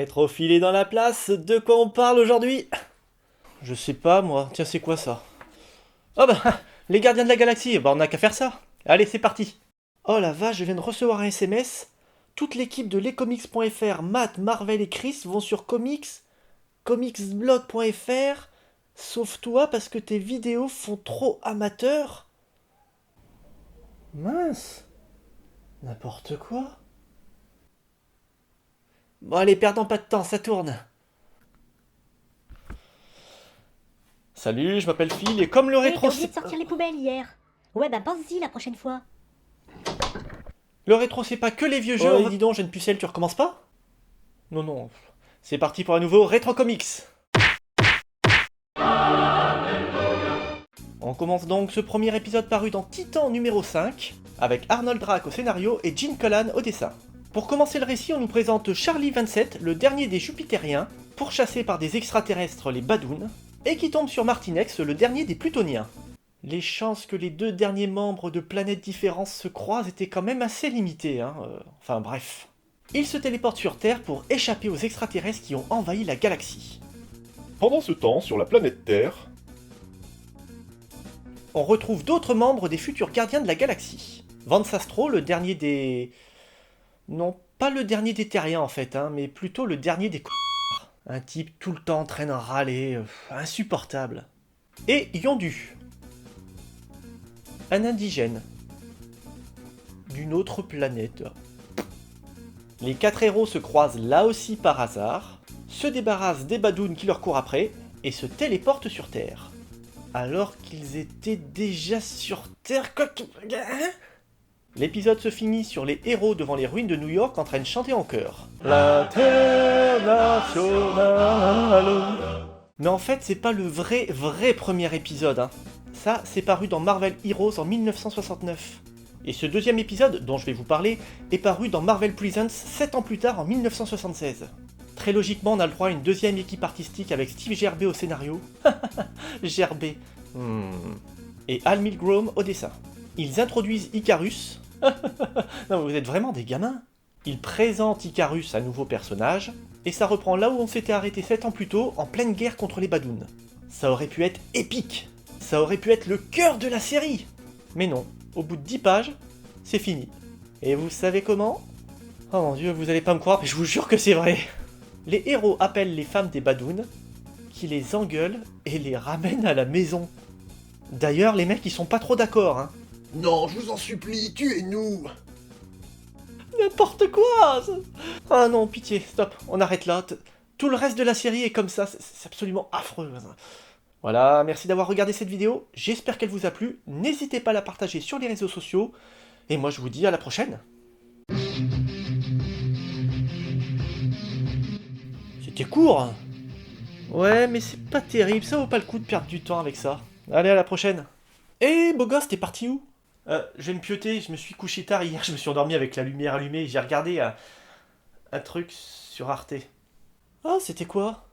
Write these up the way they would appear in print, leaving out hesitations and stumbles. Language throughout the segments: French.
Rétrofilé dans la place, de quoi on parle aujourd'hui? Je sais pas moi, tiens c'est quoi ça? Oh bah, les gardiens de la galaxie, bah on a qu'à faire ça. Allez c'est parti. Oh la vache, je viens de recevoir un SMS. Toute l'équipe de lescomics.fr, Matt, Marvel et Chris vont sur comicsblog.fr, sauf toi parce que tes vidéos font trop amateur. Mince, n'importe quoi. Bon allez, perdons pas de temps, ça tourne. Salut, je m'appelle Phil et comme le Hé, rétro... t'as oublié de sortir les poubelles hier. Ouais, bah pense-y la prochaine fois. Le rétro c'est pas que les vieux jeux. Oh, dis donc, jeune pucelle, tu recommences pas? Non, non. C'est parti pour un nouveau Rétro Comics. On commence donc ce premier épisode paru dans Titan numéro 5, avec Arnold Drake au scénario et Gene Colan au dessin. Pour commencer le récit, on nous présente Charlie 27, le dernier des Jupitériens, pourchassé par des extraterrestres, les Badoons, et qui tombe sur Martinex, le dernier des Plutoniens. Les chances que les deux derniers membres de planètes différentes se croisent étaient quand même assez limitées, hein. Enfin bref. Il se téléporte sur Terre pour échapper aux extraterrestres qui ont envahi la galaxie. Pendant ce temps, sur la planète Terre, On retrouve d'autres membres des futurs gardiens de la galaxie. Vance Astro, le dernier des... Non, pas le dernier des terriens en fait, hein, mais plutôt le dernier des c******. Un type tout le temps en train de râler, insupportable. Et Yondu. Un indigène. D'une autre planète. Les 4 héros se croisent là aussi par hasard, se débarrassent des Badoons qui leur courent après, et se téléportent sur Terre. Alors qu'ils étaient déjà sur Terre... L'épisode se finit sur les héros devant les ruines de New York en train de chanter en chœur. L'Internationale. Mais en fait, c'est pas le vrai premier épisode, hein. Ça, c'est paru dans Marvel Heroes en 1969. Et ce deuxième épisode, dont je vais vous parler, est paru dans Marvel Presents 7 ans plus tard en 1976. Très logiquement, on a le droit à une deuxième équipe artistique avec Steve Gerbet au scénario. Gerbet. Et Al Milgrom au dessin. Ils introduisent Icarus. Non, vous êtes vraiment des gamins. Ils présentent Icarus, un nouveau personnage, et ça reprend là où on s'était arrêté 7 ans plus tôt, en pleine guerre contre les Badoons. Ça aurait pu être épique. Ça aurait pu être le cœur de la série. Mais non, au bout de 10 pages, c'est fini. Et vous savez comment? Oh mon dieu, vous allez pas me croire, mais je vous jure que c'est vrai. Les héros appellent les femmes des Badoons, qui les engueulent et les ramènent à la maison. D'ailleurs, les mecs, ils sont pas trop d'accord, hein. non, je vous en supplie, tuez-nous! N'importe quoi! Ah non, pitié, stop, on arrête là. Tout le reste de la série est comme ça, c'est absolument affreux. Voilà, merci d'avoir regardé cette vidéo, j'espère qu'elle vous a plu, n'hésitez pas à la partager sur les réseaux sociaux, et moi je vous dis à la prochaine. C'était court, hein. Ouais, mais c'est pas terrible, ça vaut pas le coup de perdre du temps avec ça. Allez, à la prochaine. Eh, beau gosse, t'es parti où? Je vais me pieuter, je me suis couché tard hier, je me suis endormi avec la lumière allumée, j'ai regardé un truc sur Arte. Ah, c'était quoi?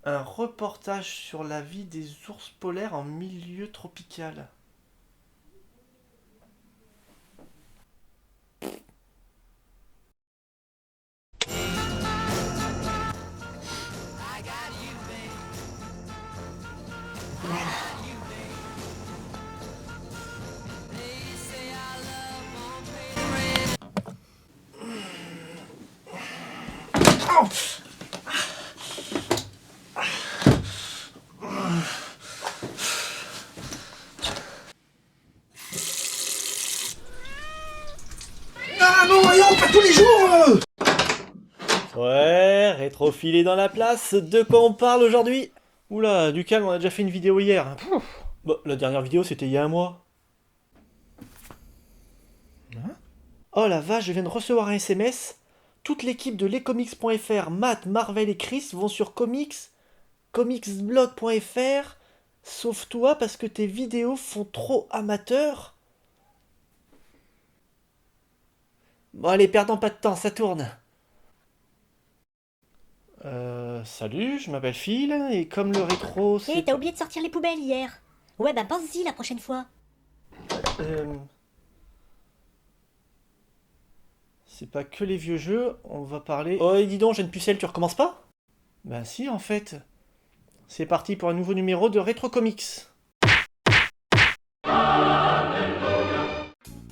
Un reportage sur la vie des ours polaires en milieu tropical. Ah non, voyons, pas tous les jours! Ouais, rétrofilé dans la place, de quoi on parle aujourd'hui? Oula, du calme, on a déjà fait une vidéo hier. Bah, la dernière vidéo c'était il y a un mois. Oh la vache, je viens de recevoir un SMS. Toute l'équipe de lescomics.fr, Matt, Marvel et Chris vont sur comicsblog.fr, sauf toi parce que tes vidéos font trop amateur. Bon allez, perdons pas de temps, ça tourne. Salut, je m'appelle Phil, et comme le rétro c'est... Hé, t'as oublié de sortir les poubelles hier. Ouais, bah pense-y la prochaine fois. Euh, c'est pas que les vieux jeux, on va parler... Oh, et dis donc, jeune pucelle, tu recommences pas? Ben si, en fait. C'est parti pour un nouveau numéro de Retro Comics.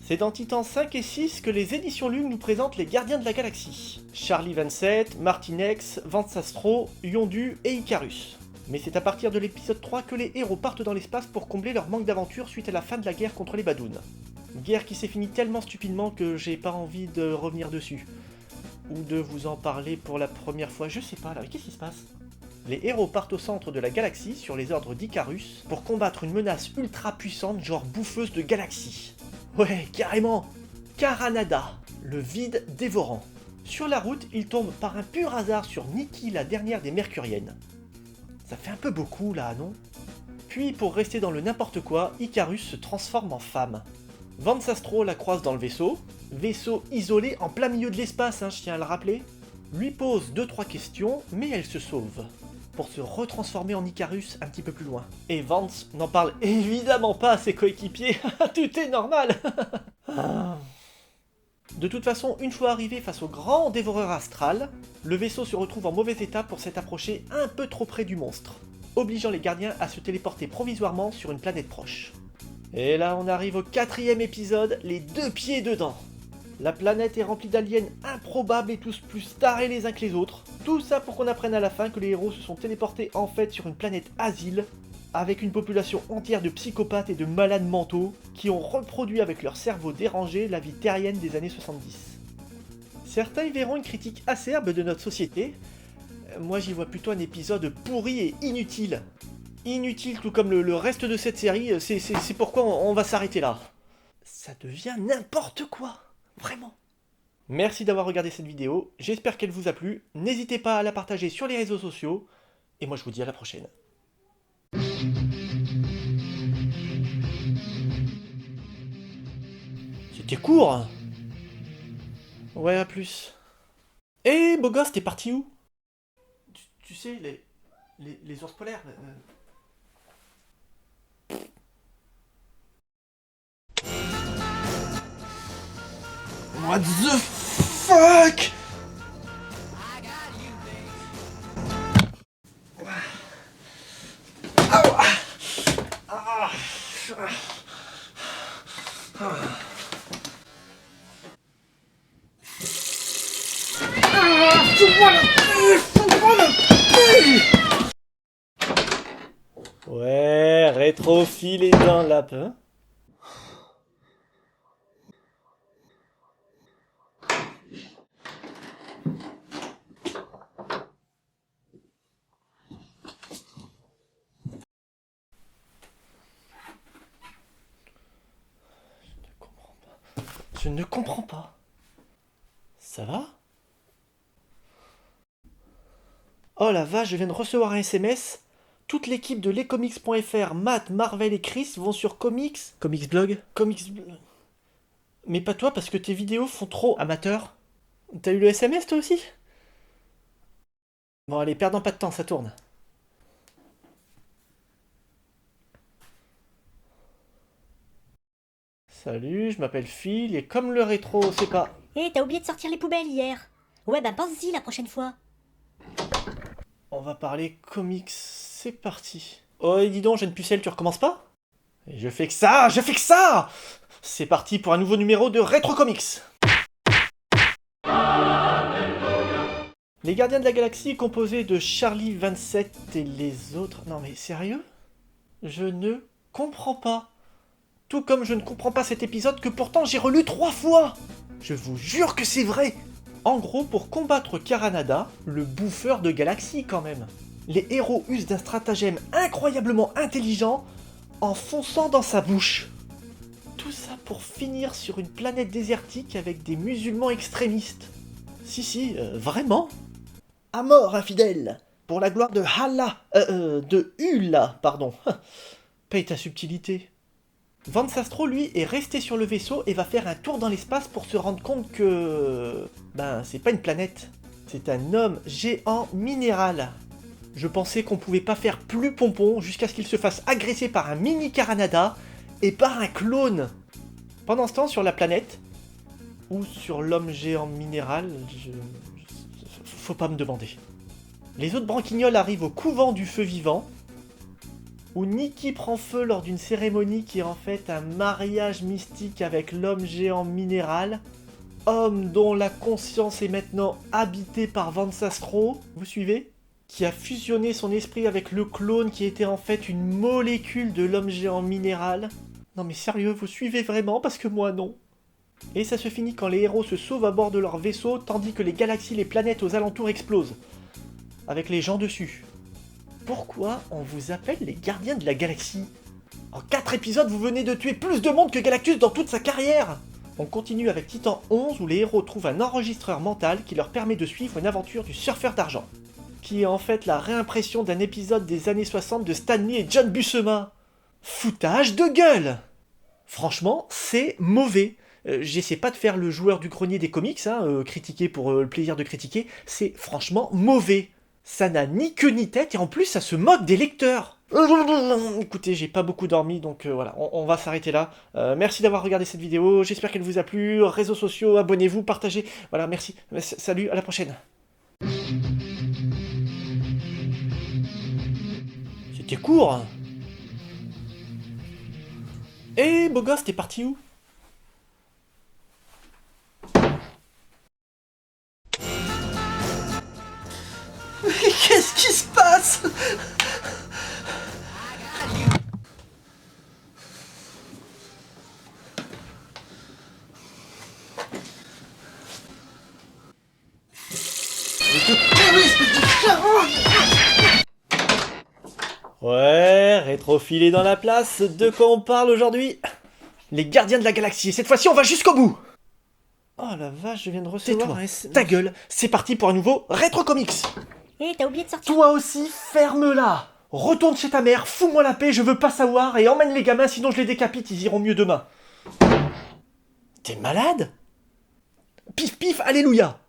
C'est dans Titans 5 et 6 que les éditions Lug nous présentent les Gardiens de la Galaxie. Charlie 27, Martinex, Vance Astro, Yondu et Icarus. Mais c'est à partir de l'épisode 3 que les héros partent dans l'espace pour combler leur manque d'aventure suite à la fin de la guerre contre les Badouns. Guerre qui s'est finie tellement stupidement que j'ai pas envie de revenir dessus. Ou de vous en parler pour la première fois, je sais pas là, qu'est-ce qui se passe? Les héros partent au centre de la galaxie sur les ordres d'Icarus pour combattre une menace ultra puissante genre bouffeuse de galaxies. Ouais, carrément! Caranada, le vide dévorant. Sur la route, il tombe par un pur hasard sur Nikki, la dernière des Mercuriennes. Ça fait un peu beaucoup là, non? Puis, pour rester dans le n'importe quoi, Icarus se transforme en femme. Vance Astro la croise dans le vaisseau isolé en plein milieu de l'espace, je tiens à le rappeler. Lui pose 2-3 questions, mais elle se sauve, pour se retransformer en Icarus un petit peu plus loin. Et Vance n'en parle évidemment pas à ses coéquipiers, tout est normal. De toute façon, une fois arrivé face au grand dévoreur astral, le vaisseau se retrouve en mauvais état pour s'être approché un peu trop près du monstre, obligeant les gardiens à se téléporter provisoirement sur une planète proche. Et là on arrive au 4e épisode, les 2 pieds dedans. La planète est remplie d'aliens improbables et tous plus tarés les uns que les autres. Tout ça pour qu'on apprenne à la fin que les héros se sont téléportés en fait sur une planète asile, avec une population entière de psychopathes et de malades mentaux qui ont reproduit avec leur cerveau dérangé la vie terrienne des années 70. Certains y verront une critique acerbe de notre société. Moi j'y vois plutôt un épisode pourri et inutile. Inutile tout comme le reste de cette série, c'est pourquoi on va s'arrêter là. Ça devient n'importe quoi, vraiment. Merci d'avoir regardé cette vidéo, j'espère qu'elle vous a plu, n'hésitez pas à la partager sur les réseaux sociaux, et moi je vous dis à la prochaine. C'était court. Ouais, à plus. Eh, beau gosse, t'es parti où? Tu sais, les ours polaires... What the fuck? Ouais, rétrophile et dans lapin. Je ne comprends pas. Ça va? Oh la vache, je viens de recevoir un SMS. Toute l'équipe de lescomics.fr, Matt, Marvel et Chris vont sur Comics Blog. Mais pas toi parce que tes vidéos font trop amateur. T'as eu le SMS toi aussi? Bon allez, perdons pas de temps, ça tourne. Salut, je m'appelle Phil et comme le rétro, c'est pas... Hé, t'as oublié de sortir les poubelles hier. Ouais, bah pense-y la prochaine fois. On va parler comics, c'est parti. Oh et dis donc, jeune pucelle, tu recommences pas? Et je fais que ça. C'est parti pour un nouveau numéro de Retro Comics. Les Gardiens de la Galaxie composés de Charlie 27 et les autres... Non mais sérieux? Je ne comprends pas. Tout comme je ne comprends pas cet épisode que pourtant j'ai relu 3 fois. Je vous jure que c'est vrai. En gros, pour combattre Caranada, le bouffeur de galaxies quand même, les héros usent d'un stratagème incroyablement intelligent en fonçant dans sa bouche. Tout ça pour finir sur une planète désertique avec des musulmans extrémistes. Si, vraiment. À mort, infidèle, pour la gloire de de Hula, pardon. Paye ta subtilité. Vance Astro, lui, est resté sur le vaisseau et va faire un tour dans l'espace pour se rendre compte que... c'est pas une planète. C'est un homme géant minéral. Je pensais qu'on pouvait pas faire plus pompon jusqu'à ce qu'il se fasse agresser par un mini Caranada et par un clone. Pendant ce temps, sur la planète, ou sur l'homme géant minéral, faut pas me demander. Les autres branquignoles arrivent au couvent du feu vivant, où Nikki prend feu lors d'une cérémonie qui est en fait un mariage mystique avec l'homme géant minéral, homme dont la conscience est maintenant habitée par Vansastro, vous suivez? Qui a fusionné son esprit avec le clone qui était en fait une molécule de l'homme géant minéral. Non mais sérieux, vous suivez vraiment? Parce que moi non. Et ça se finit quand les héros se sauvent à bord de leur vaisseau, tandis que les galaxies, les planètes aux alentours explosent. Avec les gens dessus. Pourquoi on vous appelle les gardiens de la galaxie? En 4 épisodes, vous venez de tuer plus de monde que Galactus dans toute sa carrière. On continue avec Titan 11 où les héros trouvent un enregistreur mental qui leur permet de suivre une aventure du surfeur d'argent. Qui est en fait la réimpression d'un épisode des années 60 de Stanley et John Buscema. Foutage de gueule! Franchement, c'est mauvais. J'essaie pas de faire le joueur du grenier des comics, critiquer pour le plaisir de critiquer, c'est franchement mauvais. Ça n'a ni queue ni tête et en plus ça se moque des lecteurs. Écoutez, j'ai pas beaucoup dormi donc voilà, on va s'arrêter là. Merci d'avoir regardé cette vidéo, j'espère qu'elle vous a plu. Réseaux sociaux, abonnez-vous, partagez. Voilà, merci. Salut, à la prochaine. C'était court. Eh, beau gosse, t'es parti où? Qu'est-ce qui se passe? Ouais, rétrofilé dans la place, de quoi on parle aujourd'hui? Les gardiens de la galaxie, et cette fois-ci on va jusqu'au bout! Oh la vache, je viens de recevoir ta gueule, c'est parti pour un nouveau Rétro Comics! Hé, t'as oublié de sortir. Toi aussi, ferme-la! Retourne chez ta mère, fous-moi la paix, je veux pas savoir, et emmène les gamins, sinon je les décapite, ils iront mieux demain. T'es malade? Pif pif, alléluia!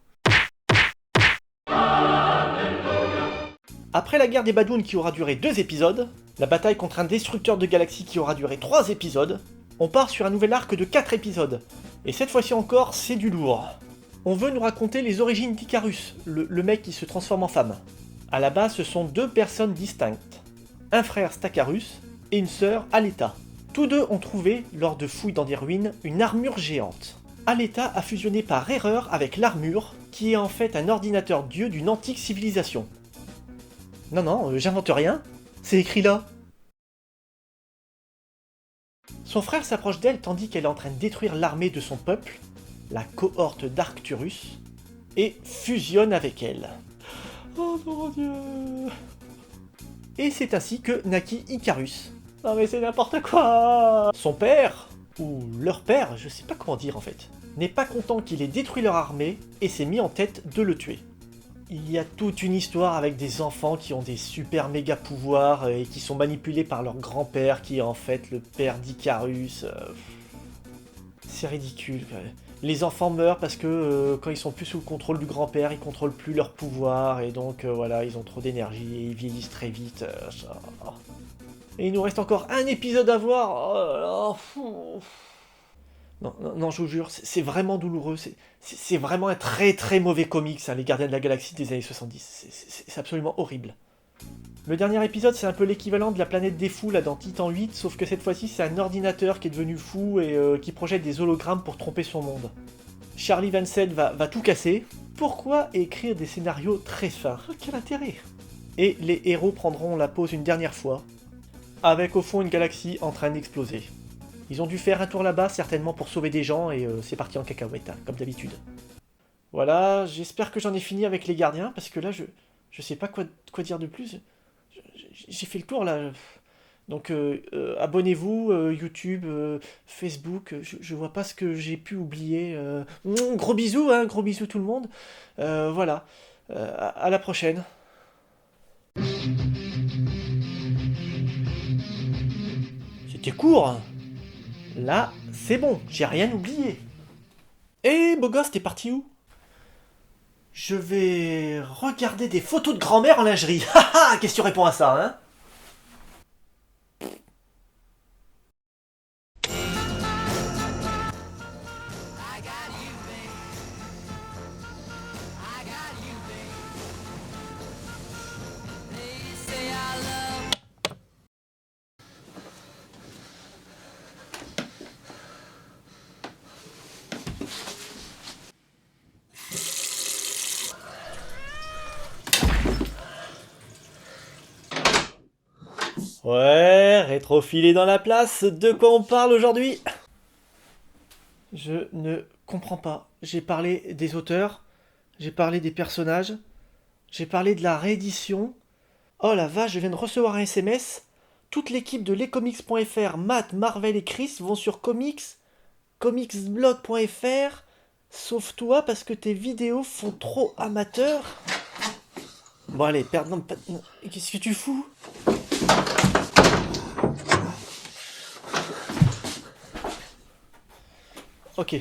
Après la guerre des Badouns qui aura duré 2 épisodes, la bataille contre un destructeur de galaxies qui aura duré 3 épisodes, on part sur un nouvel arc de 4 épisodes. Et cette fois-ci encore, c'est du lourd. On veut nous raconter les origines d'Icarus, le mec qui se transforme en femme. À la base, ce sont 2 personnes distinctes. Un frère Staccarus et une sœur Aleta. Tous deux ont trouvé, lors de fouilles dans des ruines, une armure géante. Aleta a fusionné par erreur avec l'armure, qui est en fait un ordinateur dieu d'une antique civilisation. Non, j'invente rien, c'est écrit là. Son frère s'approche d'elle tandis qu'elle est en train de détruire l'armée de son peuple, la cohorte d'Arcturus, et fusionne avec elle. Oh mon dieu! Et c'est ainsi que naquit Icarus. Non mais c'est n'importe quoi! Son père, ou leur père, je sais pas comment dire en fait, n'est pas content qu'il ait détruit leur armée et s'est mis en tête de le tuer. Il y a toute une histoire avec des enfants qui ont des super méga pouvoirs et qui sont manipulés par leur grand-père qui est en fait le père d'Icarus. C'est ridicule. Les enfants meurent parce que quand ils sont plus sous le contrôle du grand-père, ils contrôlent plus leur pouvoir et donc voilà, ils ont trop d'énergie et ils vieillissent très vite. Et il nous reste encore un épisode à voir. Oh, non, je vous jure, c'est vraiment douloureux. C'est vraiment un très très mauvais comics, hein, les Gardiens de la Galaxie des années 70. C'est absolument horrible. Le dernier épisode, c'est un peu l'équivalent de la planète des fous là dans Titan 8, sauf que cette fois-ci, c'est un ordinateur qui est devenu fou et qui projette des hologrammes pour tromper son monde. Charlie Van Zed va tout casser. Pourquoi écrire des scénarios très fins? Quel intérêt? Et les héros prendront la pause une dernière fois, avec au fond une galaxie en train d'exploser. Ils ont dû faire un tour là-bas, certainement pour sauver des gens, et c'est parti en cacahuète, hein, comme d'habitude. Voilà, j'espère que j'en ai fini avec les gardiens, parce que là, je sais pas quoi dire de plus. J'ai fait le tour, là. Donc, abonnez-vous, YouTube, Facebook, je vois pas ce que j'ai pu oublier. Gros bisous, hein, gros bisous tout le monde. Voilà, à la prochaine. C'était court, hein. Là, c'est bon, j'ai rien oublié. Eh, beau gosse, t'es parti où? Je vais regarder des photos de grand-mère en lingerie. Haha, qu'est-ce que tu réponds à ça, hein? Ouais, rétrofilé dans la place, de quoi on parle aujourd'hui? Je ne comprends pas. J'ai parlé des auteurs, j'ai parlé des personnages, j'ai parlé de la réédition. Oh la vache, je viens de recevoir un SMS. Toute l'équipe de lescomics.fr, Matt, Marvel et Chris vont sur comicsblog.fr, sauf toi parce que tes vidéos font trop amateur. Bon allez, pardon, qu'est-ce que tu fous? Ok,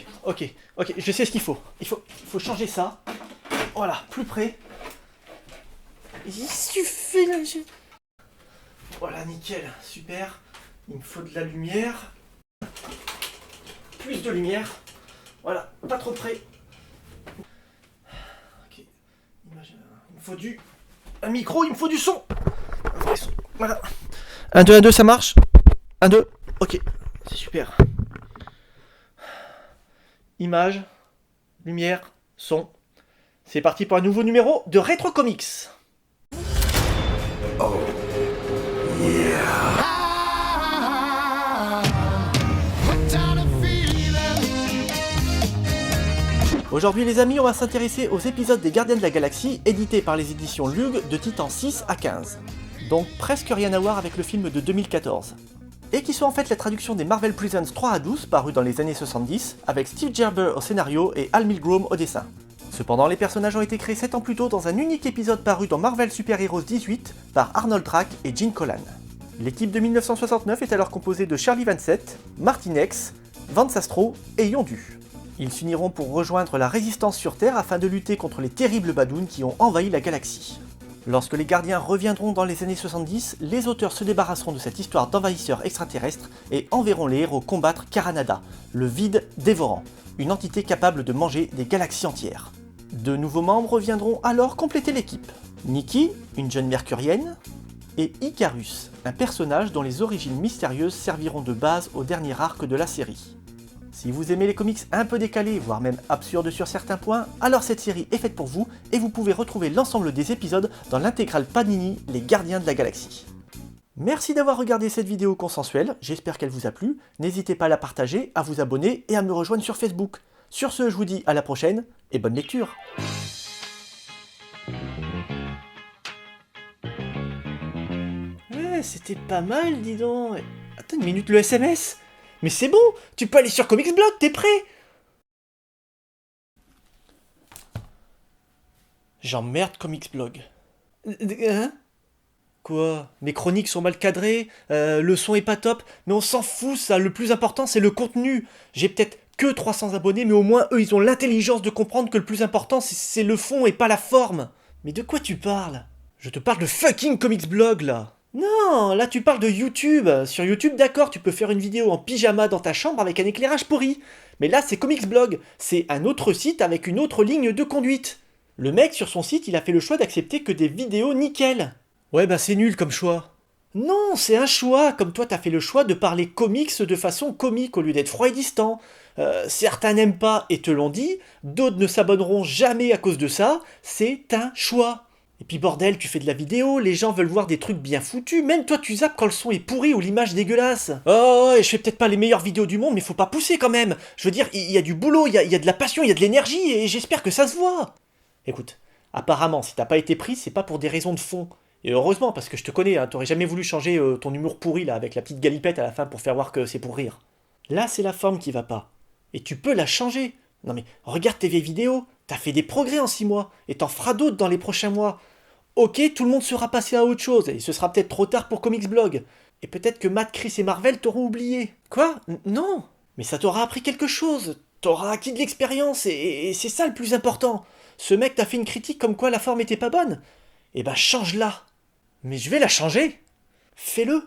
je sais ce qu'il faut. Il faut changer ça. Voilà, plus près. Qu'est-ce que tu fais là? Voilà, nickel, super. Il me faut de la lumière. Plus de lumière. Voilà, pas trop près. Ok, il me faut un micro, il me faut du son. Voilà. 1, 2, 1, 2, ça marche. 1, 2, ok, c'est super. Image, lumière, son. C'est parti pour un nouveau numéro de Retro Comics. Oh, yeah. Aujourd'hui les amis, on va s'intéresser aux épisodes des Gardiens de la Galaxie édités par les éditions Lug de Titan 6 à 15. Donc presque rien à voir avec le film de 2014. Et qui sont en fait la traduction des Marvel Presents 3 à 12 parus dans les années 70 avec Steve Gerber au scénario et Al Milgrom au dessin. Cependant, les personnages ont été créés 7 ans plus tôt dans un unique épisode paru dans Marvel Super Heroes 18 par Arnold Drake et Gene Colan. L'équipe de 1969 est alors composée de Shirley Vansett, Martin X, Vance Astro et Yondu. Ils s'uniront pour rejoindre la résistance sur Terre afin de lutter contre les terribles Badouns qui ont envahi la galaxie. Lorsque les gardiens reviendront dans les années 70, les auteurs se débarrasseront de cette histoire d'envahisseurs extraterrestres et enverront les héros combattre Caranada, le vide dévorant, une entité capable de manger des galaxies entières. De nouveaux membres viendront alors compléter l'équipe. Nikki, une jeune mercurienne, et Icarus, un personnage dont les origines mystérieuses serviront de base au dernier arc de la série. Si vous aimez les comics un peu décalés, voire même absurdes sur certains points, alors cette série est faite pour vous et vous pouvez retrouver l'ensemble des épisodes dans l'intégrale Panini Les Gardiens de la Galaxie. Merci d'avoir regardé cette vidéo consensuelle, j'espère qu'elle vous a plu, n'hésitez pas à la partager, à vous abonner et à me rejoindre sur Facebook. Sur ce, je vous dis à la prochaine et bonne lecture. Ouais, c'était pas mal, dis donc. Attends une minute, le SMS? Mais c'est bon, tu peux aller sur Comics Blog, t'es prêt? J'emmerde Comics Blog. Hein? Quoi? Mes chroniques sont mal cadrées, le son est pas top, mais on s'en fout ça, le plus important c'est le contenu. J'ai peut-être que 300 abonnés, mais au moins eux ils ont l'intelligence de comprendre que le plus important c'est le fond et pas la forme. Mais de quoi tu parles? Je te parle de fucking Comics Blog là. Non, là tu parles de YouTube. Sur YouTube, d'accord, tu peux faire une vidéo en pyjama dans ta chambre avec un éclairage pourri. Mais là, c'est Comics Blog. C'est un autre site avec une autre ligne de conduite. Le mec, sur son site, il a fait le choix d'accepter que des vidéos nickel. Ouais, bah c'est nul comme choix. Non, c'est un choix, comme toi t'as fait le choix de parler comics de façon comique au lieu d'être froid et distant. Certains n'aiment pas et te l'ont dit, d'autres ne s'abonneront jamais à cause de ça, c'est un choix. Et puis bordel, tu fais de la vidéo, les gens veulent voir des trucs bien foutus, même toi tu zappes quand le son est pourri ou l'image dégueulasse. Oh ouais, je fais peut-être pas les meilleures vidéos du monde, mais faut pas pousser quand même. Je veux dire, il y a du boulot, il y a de la passion, il y a de l'énergie, et j'espère que ça se voit. Écoute, apparemment, si t'as pas été pris, c'est pas pour des raisons de fond. Et heureusement, parce que je te connais, hein, t'aurais jamais voulu changer ton humour pourri là, avec la petite galipette à la fin pour faire voir que c'est pour rire. Là, c'est la forme qui va pas. Et tu peux la changer. Non mais, regarde tes vieilles vidéos, t'as fait des progrès en 6 mois, et t'en feras d'autres dans les prochains mois. Ok, tout le monde sera passé à autre chose, et ce sera peut-être trop tard pour Comics Blog. Et peut-être que Matt, Chris et Marvel t'auront oublié. Quoi? Non. Mais ça t'aura appris quelque chose. T'auras acquis de l'expérience, et c'est ça le plus important. Ce mec t'a fait une critique comme quoi la forme était pas bonne. Eh ben change-la. Mais je vais la changer. Fais-le.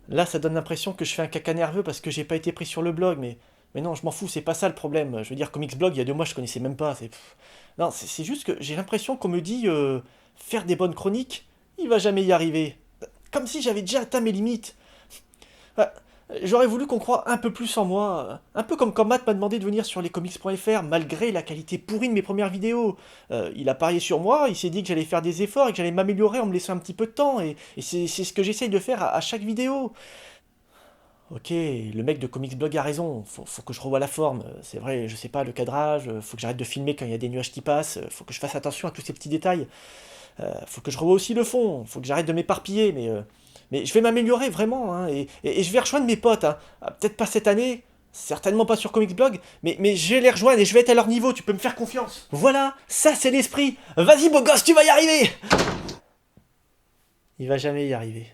Là, ça donne l'impression que je fais un caca nerveux parce que j'ai pas été pris sur le blog, mais non, je m'en fous, c'est pas ça le problème. Je veux dire, Comics Blog, il y a 2 mois, je connaissais même pas. Non, c'est juste que j'ai l'impression qu'on me dit faire des bonnes chroniques, il va jamais y arriver. Comme si j'avais déjà atteint mes limites. J'aurais voulu qu'on croie un peu plus en moi, un peu comme quand Matt m'a demandé de venir sur lescomics.fr malgré la qualité pourrie de mes premières vidéos. Il a parié sur moi, il s'est dit que j'allais faire des efforts et que j'allais m'améliorer en me laissant un petit peu de temps, et c'est ce que j'essaye de faire à chaque vidéo. Ok, le mec de Comics Blog a raison, faut que je revoie la forme, c'est vrai, je sais pas, le cadrage, faut que j'arrête de filmer quand il y a des nuages qui passent, faut que je fasse attention à tous ces petits détails, faut que je revoie aussi le fond, faut que j'arrête de m'éparpiller, mais je vais m'améliorer vraiment, hein, et je vais rejoindre mes potes, hein. Peut-être pas cette année, certainement pas sur Comics Blog, mais je vais les rejoindre et je vais être à leur niveau, tu peux me faire confiance. Voilà, ça c'est l'esprit, vas-y beau gosse, tu vas y arriver. Il va jamais y arriver.